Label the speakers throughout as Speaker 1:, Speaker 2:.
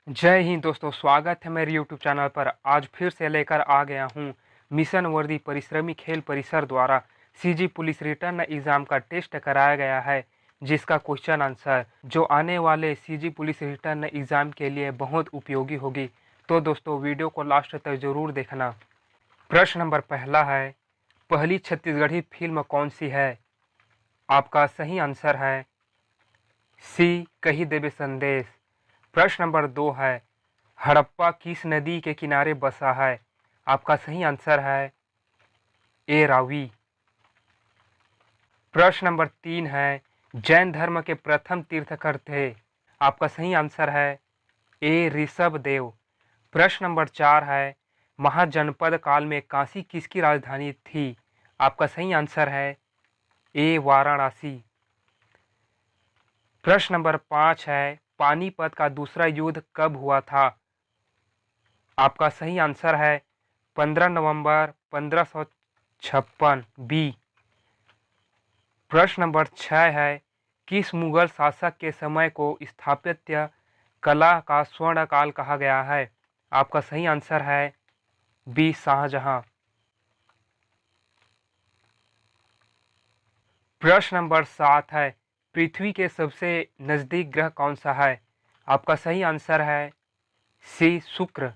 Speaker 1: जय हिंद दोस्तों, स्वागत है मेरे यूट्यूब चैनल पर। आज फिर से लेकर आ गया हूँ मिशन वर्दी परिश्रमी खेल परिसर द्वारा सीजी पुलिस रिटर्न एग्ज़ाम का टेस्ट कराया गया है, जिसका क्वेश्चन आंसर जो आने वाले सीजी पुलिस रिटर्न एग्ज़ाम के लिए बहुत उपयोगी होगी। तो दोस्तों, वीडियो को लास्ट तक ज़रूर देखना। प्रश्न नंबर पहला है, पहली छत्तीसगढ़ी फिल्म कौन सी है? आपका सही आंसर है सी, कही देवे संदेश। प्रश्न नंबर 2 है, हड़प्पा किस नदी के किनारे बसा है? आपका सही आंसर है ए, रावी। प्रश्न नंबर 3 है, जैन धर्म के प्रथम तीर्थकर थे? आपका सही आंसर है ए, ऋषभ देव। प्रश्न नंबर 4 है, महाजनपद काल में काशी किसकी राजधानी थी? आपका सही आंसर है ए, वाराणसी। प्रश्न नंबर 5 है, पानीपत का दूसरा युद्ध कब हुआ था? आपका सही आंसर है 15 नवंबर 1556 बी। प्रश्न नंबर 6 है, किस मुगल शासक के समय को स्थापत्य कला का स्वर्ण काल कहा गया है? आपका सही आंसर है बी, शाहजहां। प्रश्न नंबर 7 है, पृथ्वी के सबसे नजदीक ग्रह कौन सा है? आपका सही आंसर है सी, शुक्र।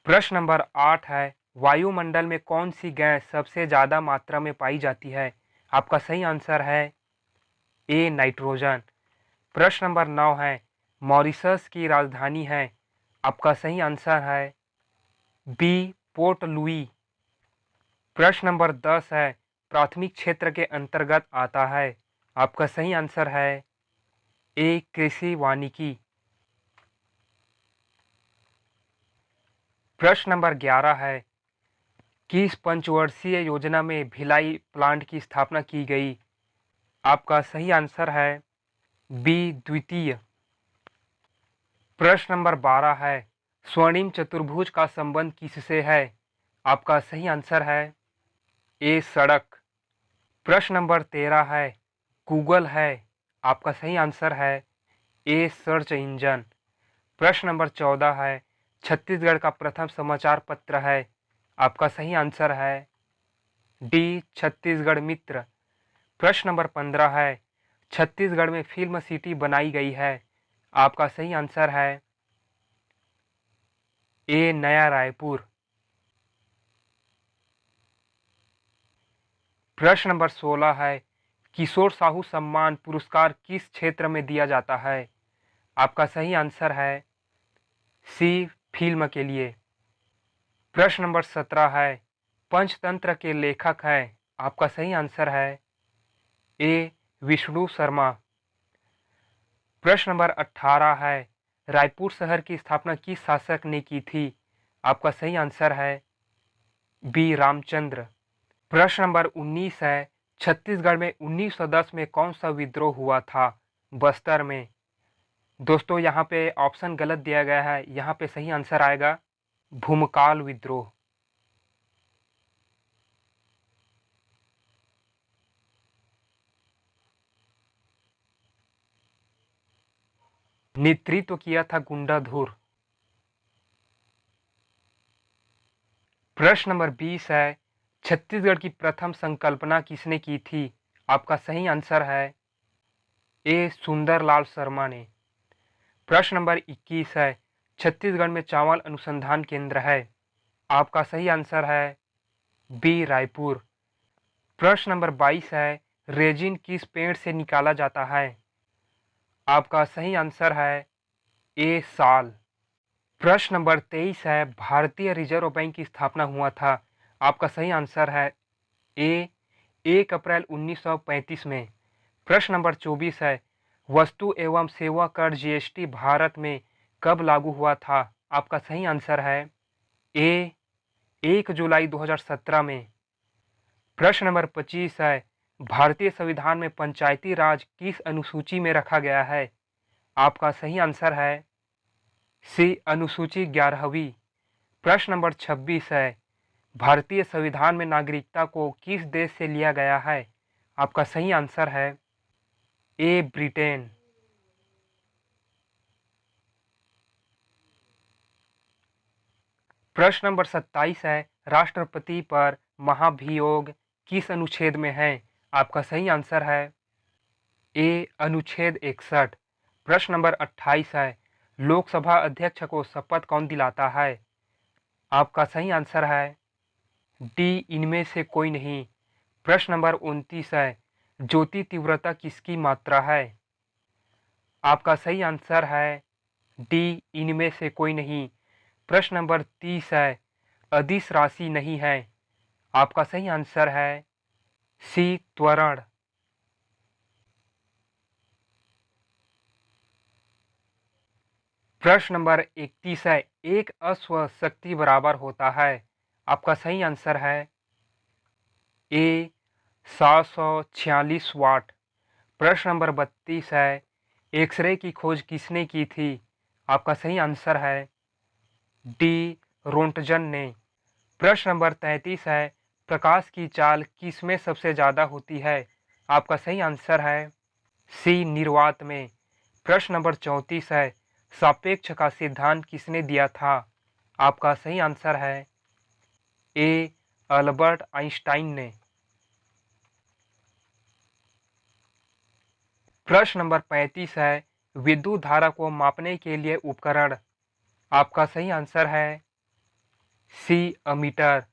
Speaker 1: प्रश्न नंबर 8 है, वायुमंडल में कौन सी गैस सबसे ज़्यादा मात्रा में पाई जाती है? आपका सही आंसर है ए, नाइट्रोजन। प्रश्न नंबर 9 है, मॉरिशस की राजधानी है? आपका सही आंसर है बी, पोर्ट लुई। प्रश्न नंबर 10 है, प्राथमिक क्षेत्र के अंतर्गत आता है? आपका सही आंसर है ए, कृषि वानिकी। प्रश्न नंबर 11 है, किस पंचवर्षीय योजना में भिलाई प्लांट की स्थापना की गई? आपका सही आंसर है बी, द्वितीय। प्रश्न नंबर 12 है, स्वर्णिम चतुर्भुज का संबंध किससे है? आपका सही आंसर है ए, सड़क। प्रश्न नंबर 13 है, गूगल है? आपका सही आंसर है ए, सर्च इंजन। प्रश्न नंबर 14 है, छत्तीसगढ़ का प्रथम समाचार पत्र है? आपका सही आंसर है डी, छत्तीसगढ़ मित्र। प्रश्न नंबर 15 है, छत्तीसगढ़ में फिल्म सिटी बनाई गई है? आपका सही आंसर है ए, नया रायपुर। प्रश्न नंबर 16 है, किशोर साहू सम्मान पुरस्कार किस क्षेत्र में दिया जाता है? आपका सही आंसर है सी, फिल्म के लिए। प्रश्न नंबर 17 है, पंचतंत्र के लेखक हैं? आपका सही आंसर है ए, विष्णु शर्मा। प्रश्न नंबर 18 है, रायपुर शहर की स्थापना किस शासक ने की थी? आपका सही आंसर है बी, रामचंद्र। प्रश्न नंबर 19 है, छत्तीसगढ़ में 1910 में कौन सा विद्रोह हुआ था? बस्तर में। दोस्तों, यहाँ पे ऑप्शन गलत दिया गया है, यहाँ पे सही आंसर आएगा भूमकाल विद्रोह। नेतृत्व किया था गुंडाधुर। प्रश्न नंबर 20 है, छत्तीसगढ़ की प्रथम संकल्पना किसने की थी? आपका सही आंसर है ए, सुंदरलाल शर्मा ने। प्रश्न नंबर 21 है, छत्तीसगढ़ में चावल अनुसंधान केंद्र है? आपका सही आंसर है बी, रायपुर। प्रश्न नंबर 22 है, रेजिन किस पेड़ से निकाला जाता है? आपका सही आंसर है ए, साल। प्रश्न नंबर 23 है, भारतीय रिजर्व बैंक की स्थापना हुआ था? आपका सही आंसर है ए, 1 अप्रैल 1935 में। प्रश्न नंबर 24 है, वस्तु एवं सेवा कर जीएसटी भारत में कब लागू हुआ था? आपका सही आंसर है ए, 1 जुलाई 2017 में। प्रश्न नंबर 25 है, भारतीय संविधान में पंचायती राज किस अनुसूची में रखा गया है? आपका सही आंसर है सी, अनुसूची 11वीं। प्रश्न नंबर 26 है, भारतीय संविधान में नागरिकता को किस देश से लिया गया है? आपका सही आंसर है ए, ब्रिटेन। प्रश्न नंबर 27 है, राष्ट्रपति पर महाभियोग किस अनुच्छेद में है? आपका सही आंसर है ए अनुच्छेद 61। प्रश्न नंबर 28 है, लोकसभा अध्यक्ष को शपथ कौन दिलाता है? आपका सही आंसर है डी इनमें से कोई नहीं। प्रश्न नंबर 29 है, ज्योति तीव्रता किसकी मात्रा है? आपका सही आंसर है डी इनमें से कोई नहीं। प्रश्न नंबर 30 है, अदिश राशि नहीं है। आपका सही आंसर है सी त्वरण। प्रश्न नंबर 31 है, एक अश्व शक्ति बराबर होता है। आपका सही आंसर है ए 746 वाट। प्रश्न नंबर 32 है, एक्सरे की खोज किसने की थी? आपका सही आंसर है डी रोंटजन ने। प्रश्न नंबर 33 है, प्रकाश की चाल किसमें सबसे ज़्यादा होती है? आपका सही आंसर है सी निर्वात में। प्रश्न नंबर 34 है, सापेक्ष का सिद्धांत किसने दिया था? आपका सही आंसर है ए अल्बर्ट आइंस्टाइन ने। प्रश्न नंबर 35 है, विद्युत धारा को मापने के लिए उपकरण। आपका सही आंसर है सी अमीटर।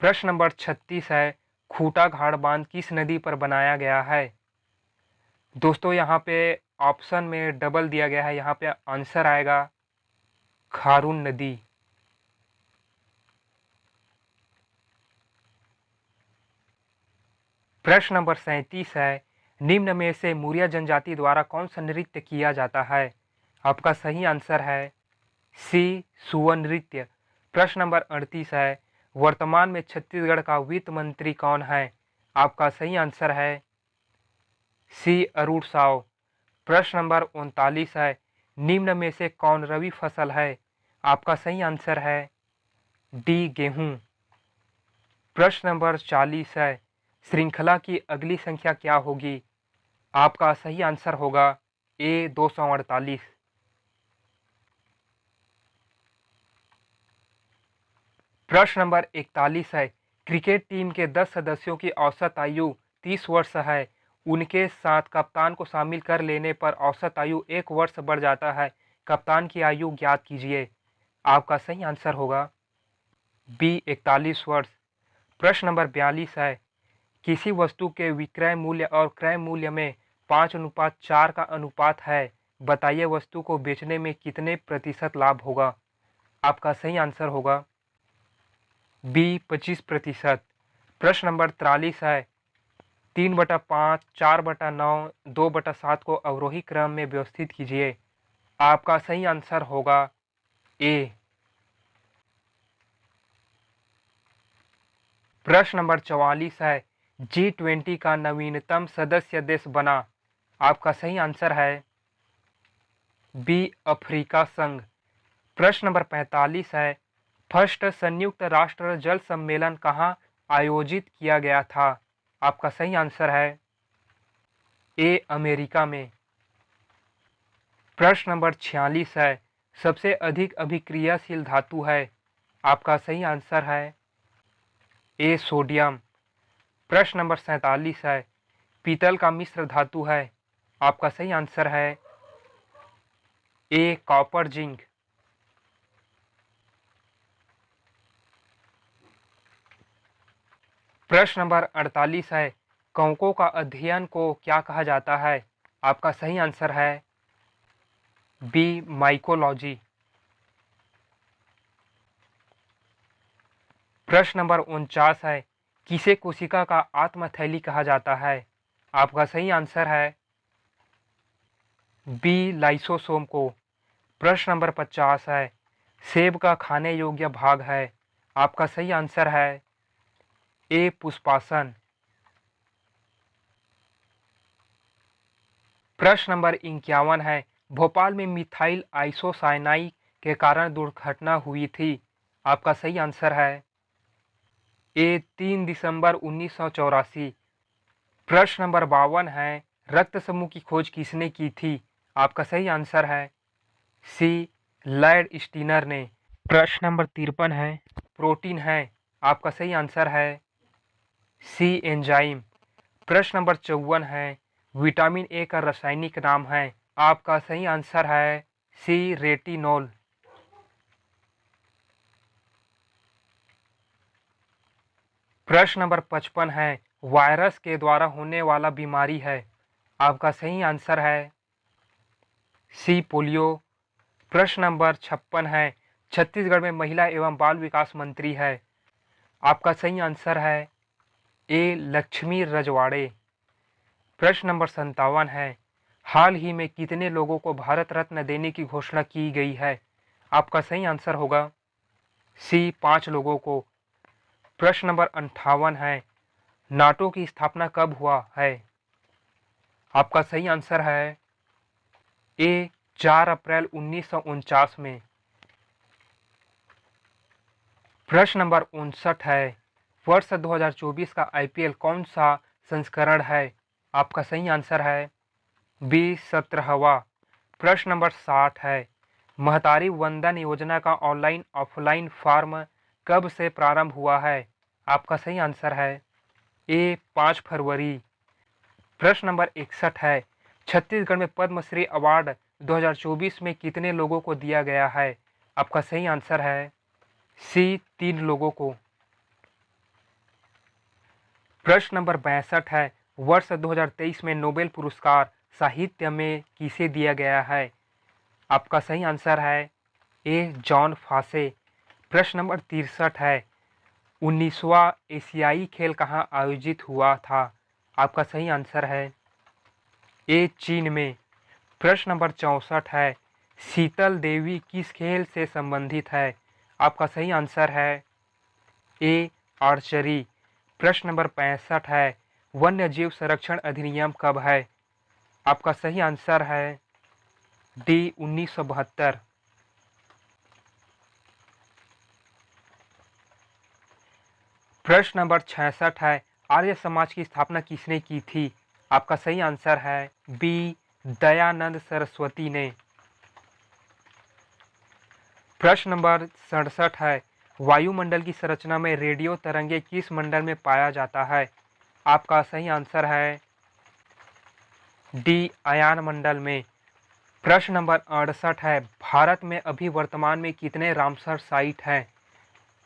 Speaker 1: प्रश्न नंबर 36 है, खूंटा घाट बांध किस नदी पर बनाया गया है? दोस्तों यहाँ पे ऑप्शन में डबल दिया गया है, यहाँ पे आंसर आएगा खारून नदी। प्रश्न नंबर 37 है, निम्न में से मुरिया जनजाति द्वारा कौन सा नृत्य किया जाता है? आपका सही आंसर है सी सुवन नृत्य। प्रश्न नंबर 38 है, वर्तमान में छत्तीसगढ़ का वित्त मंत्री कौन है? आपका सही आंसर है सी अरुण साव। प्रश्न नंबर 39 है, निम्न में से कौन रबी फसल है? आपका सही आंसर है डी गेहूं। प्रश्न नंबर 40 है, श्रृंखला की अगली संख्या क्या होगी? आपका सही आंसर होगा ए 248। प्रश्न नंबर 41 है, क्रिकेट टीम के 10 सदस्यों की औसत आयु 30 वर्ष है। उनके साथ कप्तान को शामिल कर लेने पर औसत आयु 1 वर्ष बढ़ जाता है। कप्तान की आयु ज्ञात कीजिए। आपका सही आंसर होगा बी 41 वर्ष। प्रश्न नंबर 42 है, किसी वस्तु के विक्रय मूल्य और क्रय मूल्य में 5:4 का अनुपात है। बताइए वस्तु को बेचने में कितने प्रतिशत लाभ होगा? आपका सही आंसर होगा बी 25%। प्रश्न नंबर 43 है, 3/5, 4/9, 2/7 को अवरोही क्रम में व्यवस्थित कीजिए। आपका सही आंसर होगा ए। प्रश्न नंबर 44 है, G20 का नवीनतम सदस्य देश बना। आपका सही आंसर है बी अफ्रीका संघ। प्रश्न नंबर 45 है, फर्स्ट संयुक्त राष्ट्र जल सम्मेलन कहाँ आयोजित किया गया था? आपका सही आंसर है ए अमेरिका में। प्रश्न नंबर 46 है, सबसे अधिक अभिक्रियाशील धातु है। आपका सही आंसर है ए सोडियम। प्रश्न नंबर 47 है, पीतल का मिश्र धातु है। आपका सही आंसर है ए कॉपर जिंक। प्रश्न नंबर 48 है, कवकों का अध्ययन को क्या कहा जाता है? आपका सही आंसर है बी माइकोलॉजी। प्रश्न नंबर 49 है, किसे कोशिका का आत्मथैली कहा जाता है? आपका सही आंसर है बी लाइसोसोम को। प्रश्न नंबर 50 है, सेब का खाने योग्य भाग है। आपका सही आंसर है ए पुष्पासन। प्रश्न नंबर 51 है, भोपाल में मिथाइल आइसोसाइनाइड के कारण दुर्घटना हुई थी। आपका सही आंसर है ए 3 दिसंबर 1984। प्रश्न नंबर 52 है, रक्त समूह की खोज किसने की थी? आपका सही आंसर है सी लैड स्टीनर ने। प्रश्न नंबर 53 है, प्रोटीन है। आपका सही आंसर है सी एंजाइम। प्रश्न नंबर 54 है, विटामिन ए का रासायनिक नाम है। आपका सही आंसर है सी रेटिनॉल। प्रश्न नंबर 55 है, वायरस के द्वारा होने वाला बीमारी है। आपका सही आंसर है सी पोलियो। प्रश्न नंबर 56 है, छत्तीसगढ़ में महिला एवं बाल विकास मंत्री है। आपका सही आंसर है ए लक्ष्मी रजवाड़े। प्रश्न नंबर 57 है, हाल ही में कितने लोगों को भारत रत्न देने की घोषणा की गई है। आपका सही आंसर होगा सी 5 लोगों को। प्रश्न नंबर 58 है, नाटो की स्थापना कब हुआ है। आपका सही आंसर है ए 4 अप्रैल 1949 में। प्रश्न नंबर 59 है, वर्ष 2024 का आईपीएल कौन सा संस्करण है। आपका सही आंसर है बी 17वां। प्रश्न नंबर 60 है, महतारी वंदन योजना का ऑनलाइन ऑफलाइन फॉर्म कब से प्रारंभ हुआ है। आपका सही आंसर है ए 5 फरवरी। प्रश्न नंबर 61 है, छत्तीसगढ़ में पद्मश्री अवार्ड 2024 में कितने लोगों को दिया गया है। आपका सही आंसर है सी 3 लोगों को। प्रश्न नंबर 62 है, वर्ष 2023 में नोबेल पुरस्कार साहित्य में किसे दिया गया है। आपका सही आंसर है ए जॉन फासे। प्रश्न नंबर 63 है, 19वां एशियाई खेल कहाँ आयोजित हुआ था। आपका सही आंसर है ए चीन में। प्रश्न नंबर 64 है, शीतल देवी किस खेल से संबंधित है। आपका सही आंसर है ए आर्चरी। प्रश्न नंबर 65 है, वन्य जीव संरक्षण अधिनियम कब है। आपका सही आंसर है डी 1972। प्रश्न नंबर 66 है, आर्य समाज की स्थापना किसने की थी। आपका सही आंसर है बी दयानंद सरस्वती ने। प्रश्न नंबर 67 है, वायुमंडल की संरचना में रेडियो तरंगे किस मंडल में पाया जाता है। आपका सही आंसर है डी आयन मंडल में। प्रश्न नंबर 68 है, भारत में अभी वर्तमान में कितने रामसर साइट हैं।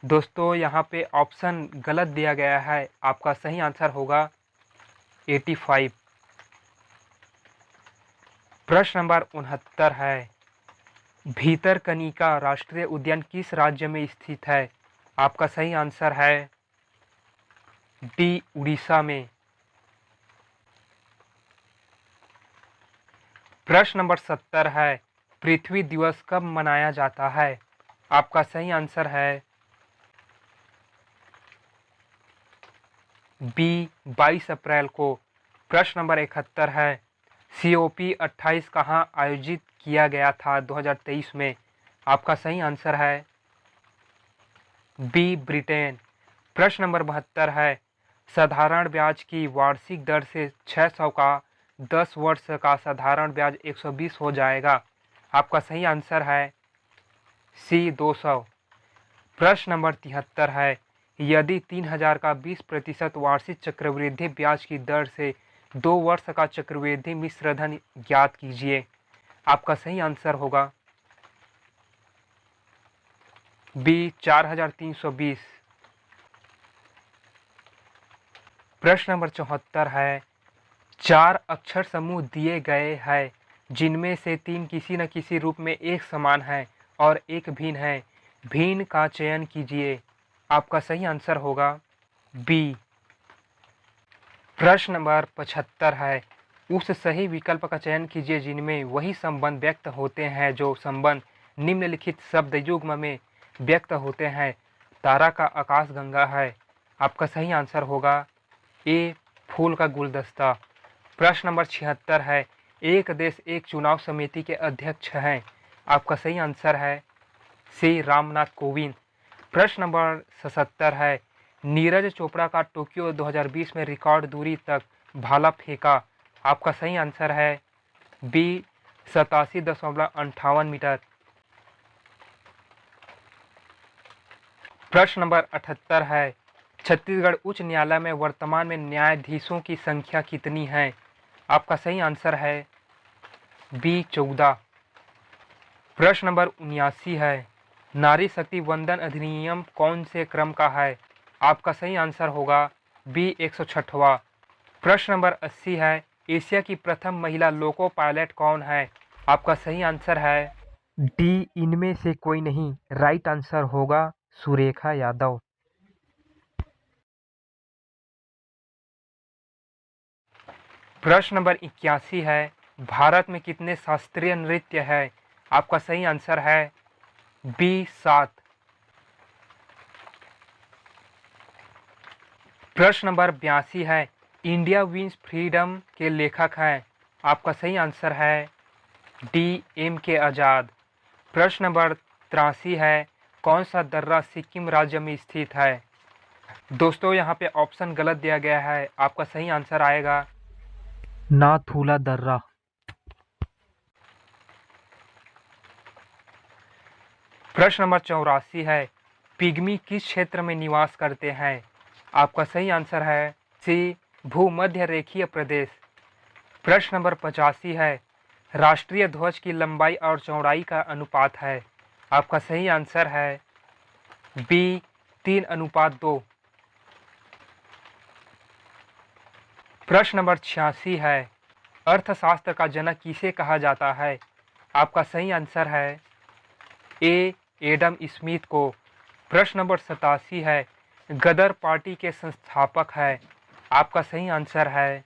Speaker 1: दोस्तों यहाँ पे ऑप्शन गलत दिया गया है। आपका सही आंसर होगा 85। प्रश्न नंबर 69 है, भीतरकनिका राष्ट्रीय उद्यान किस राज्य में स्थित है। आपका सही आंसर है डी उड़ीसा में। प्रश्न नंबर 70 है, पृथ्वी दिवस कब मनाया जाता है। आपका सही आंसर है बी 22 अप्रैल को। प्रश्न नंबर 71 है, COP 28 कहाँ आयोजित किया गया था 2023 में। आपका सही आंसर है बी ब्रिटेन। प्रश्न नंबर 72 है, साधारण ब्याज की वार्षिक दर से 600 का 10 वर्ष का साधारण ब्याज 120 हो जाएगा। आपका सही आंसर है सी 200। प्रश्न नंबर 73 है, यदि 3000 का 20% वार्षिक चक्रवृद्धि ब्याज की दर से 2 वर्ष का चक्रवृद्धि मिश्रधन ज्ञात कीजिए। आपका सही आंसर होगा बी 4320। प्रश्न नंबर 74 है, 4 अक्षर समूह दिए गए हैं जिनमें से 3 किसी न किसी रूप में एक समान है और एक भिन्न है। भिन्न का चयन कीजिए। आपका सही आंसर होगा बी। प्रश्न नंबर 75 है, उस सही विकल्प का चयन कीजिए जिनमें वही संबंध व्यक्त होते हैं जो संबंध निम्नलिखित शब्द युग्म में व्यक्त होते हैं। तारा का आकाश गंगा है। आपका सही आंसर होगा ए फूल का गुलदस्ता। प्रश्न नंबर 76 है, एक देश एक चुनाव समिति के अध्यक्ष हैं। आपका सही आंसर है सी रामनाथ कोविंद। प्रश्न नंबर 77 है, नीरज चोपड़ा का टोक्यो 2020 में रिकॉर्ड दूरी तक भाला फेंका। आपका सही आंसर है बी 87.58 मीटर। प्रश्न नंबर 78 है, छत्तीसगढ़ उच्च न्यायालय में वर्तमान में न्यायाधीशों की संख्या कितनी है? आपका सही आंसर है बी 14। प्रश्न नंबर 79 है, नारी शक्ति वंदन अधिनियम कौन से क्रम का है? आपका सही आंसर होगा बी 106वां। प्रश्न नंबर 80 है, एशिया की प्रथम महिला लोको पायलट कौन है? आपका सही आंसर है डी इनमें से कोई नहीं। राइट आंसर होगा सुरेखा यादव। प्रश्न नंबर 81 है, भारत में कितने शास्त्रीय नृत्य है? आपका सही आंसर है बी 7। प्रश्न नंबर 82 है, इंडिया विंस फ्रीडम के लेखक हैं? आपका सही आंसर है डी एम के आजाद। प्रश्न नंबर 83 है, कौन सा दर्रा सिक्किम राज्य में स्थित है? दोस्तों यहाँ पे ऑप्शन गलत दिया गया है, आपका सही आंसर आएगा नाथूला दर्रा। प्रश्न नंबर 84 है, पिग्मी किस क्षेत्र में निवास करते हैं? आपका सही आंसर है सी भूमध्य रेखीय प्रदेश। प्रश्न नंबर 85 है, राष्ट्रीय ध्वज की लंबाई और चौड़ाई का अनुपात है? आपका सही आंसर है बी 3:2। प्रश्न नंबर 86 है, अर्थशास्त्र का जनक किसे कहा जाता है? आपका सही आंसर है ए एडम स्मिथ को। प्रश्न नंबर 87 है, गदर पार्टी के संस्थापक है? आपका सही आंसर है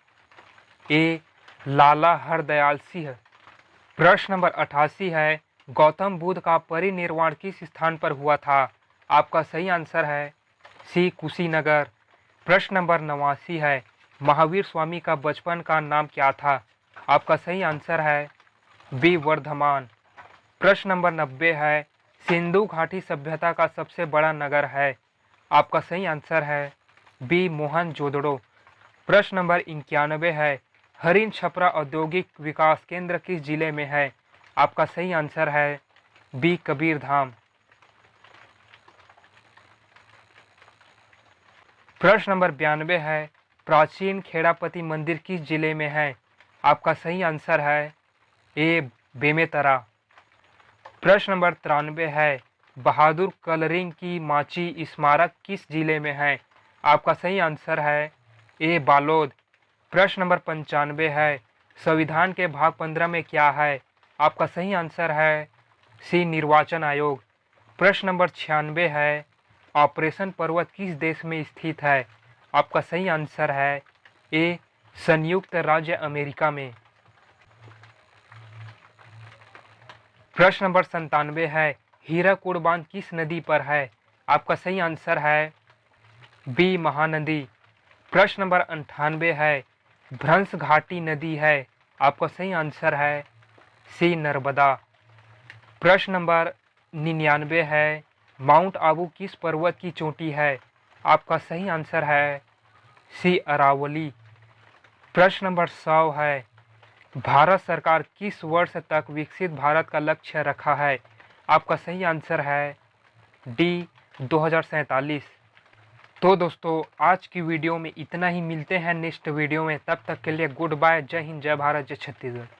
Speaker 1: ए लाला हरदयाल सिंह। प्रश्न नंबर 88 है, गौतम बुद्ध का परिनिर्वाण किस स्थान पर हुआ था? आपका सही आंसर है सी कुशीनगर। प्रश्न नंबर 89 है, महावीर स्वामी का बचपन का नाम क्या था? आपका सही आंसर है बी वर्धमान। प्रश्न नंबर 90 है, सिंधु घाटी सभ्यता का सबसे बड़ा नगर है? आपका सही आंसर है बी मोहनजोदड़ो। प्रश्न नंबर 91 है, हरिन छपरा औद्योगिक विकास केंद्र किस जिले में है? आपका सही आंसर है बी कबीरधाम। प्रश्न नंबर 92 है, प्राचीन खेड़ापति मंदिर किस जिले में है? आपका सही आंसर है ए बेमेतरा। प्रश्न नंबर 93 है, बहादुर कलरिंग की माची स्मारक किस जिले में है? आपका सही आंसर है ए बालोद। प्रश्न नंबर 95 है, संविधान के भाग 15 में क्या है? आपका सही आंसर है सी निर्वाचन आयोग। प्रश्न नंबर 96 है, ऑपरेशन पर्वत किस देश में स्थित है? आपका सही आंसर है ए संयुक्त राज्य अमेरिका में। प्रश्न नंबर 97 है, हीराकुड बांध किस नदी पर है? आपका सही आंसर है बी महानदी। प्रश्न नंबर 98 है, भ्रंश घाटी नदी है? आपका सही आंसर है सी नर्मदा। प्रश्न नंबर 99 है, माउंट आबू किस पर्वत की चोटी है? आपका सही आंसर है सी अरावली। प्रश्न नंबर 100 है, भारत सरकार किस वर्ष तक विकसित भारत का लक्ष्य रखा है? आपका सही आंसर है डी 2047। तो दोस्तों आज की वीडियो में इतना ही, मिलते हैं नेक्स्ट वीडियो में, तब तक के लिए गुड बाय, जय हिंद, जय भारत, जय छत्तीसगढ़।